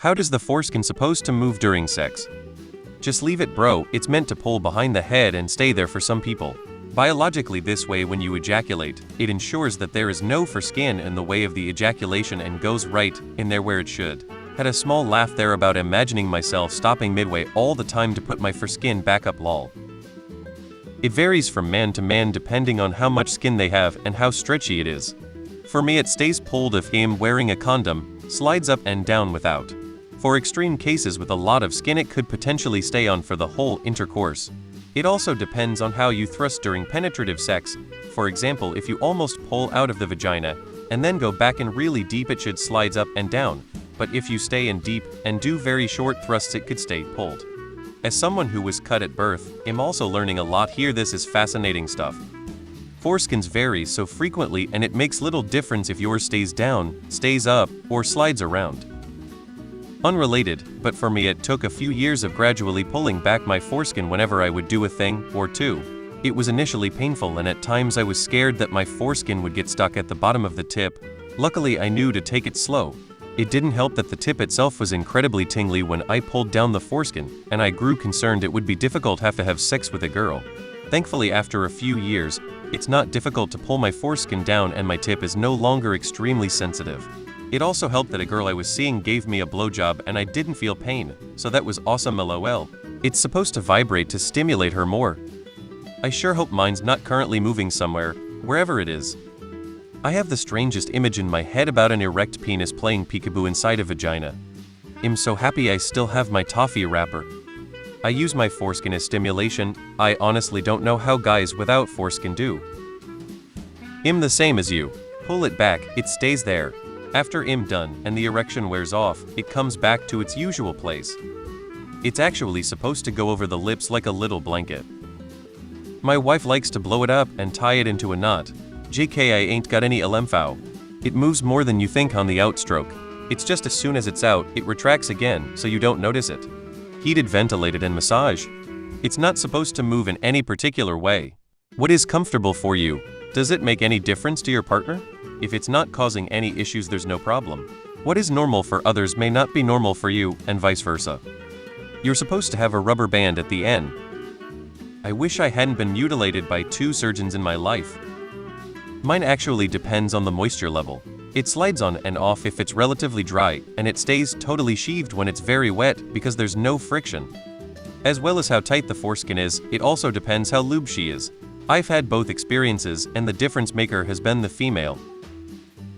How does the foreskin supposed to move during sex? Just leave it, bro. It's meant to pull behind the head and stay there for some people. Biologically, this way when you ejaculate, it ensures that there is no foreskin in the way of the ejaculation and goes right in there where it should. Had a small laugh there about imagining myself stopping midway all the time to put my foreskin back up, lol. It varies from man to man depending on how much skin they have and how stretchy it is. For me, it stays pulled if I'm wearing a condom, slides up and down without. For extreme cases with a lot of skin, it could potentially stay on for the whole intercourse. It also depends on how you thrust during penetrative sex. For example, if you almost pull out of the vagina and then go back in really deep, it should slides up and down. But if you stay in deep and do very short thrusts, it could stay pulled. As someone who was cut at birth, I'm also learning a lot here. This is fascinating stuff. Foreskins vary so frequently, and it makes little difference if yours stays down, stays up, or slides around. Unrelated, but for me it took a few years of gradually pulling back my foreskin whenever I would do a thing or two. It was initially painful, and at times I was scared that my foreskin would get stuck at the bottom of the tip. Luckily, I knew to take it slow. It didn't help that the tip itself was incredibly tingly when I pulled down the foreskin, and I grew concerned it would be difficult to have sex with a girl. Thankfully, after a few years, it's not difficult to pull my foreskin down and my tip is no longer extremely sensitive. It also helped that a girl I was seeing gave me a blowjob and I didn't feel pain, so that was awesome, lol. It's supposed to vibrate to stimulate her more. I sure hope mine's not currently moving somewhere, wherever it is. I have the strangest image in my head about an erect penis playing peekaboo inside a vagina. I'm so happy I still have my toffee wrapper. I use my foreskin as stimulation. I honestly don't know how guys without foreskin do. I'm the same as you. Pull it back, it stays there. After I'm done and the erection wears off, it comes back to its usual place. It's actually supposed to go over the lips like a little blanket. My wife likes to blow it up and tie it into a knot. JK, I ain't got any LMFAO. It moves more than you think on the outstroke. It's just as soon as it's out, it retracts again, so you don't notice it. Heated, ventilated, and massage. It's not supposed to move in any particular way. What is comfortable for you? Does it make any difference to your partner? If it's not causing any issues, there's no problem. What is normal for others may not be normal for you, and vice versa. You're supposed to have a rubber band at the end. I wish I hadn't been mutilated by 2 surgeons in my life. Mine actually depends on the moisture level. It slides on and off if it's relatively dry, and it stays totally sheathed when it's very wet because there's no friction. As well as how tight the foreskin is, it also depends how lubed she is. I've had both experiences, and the difference maker has been the female.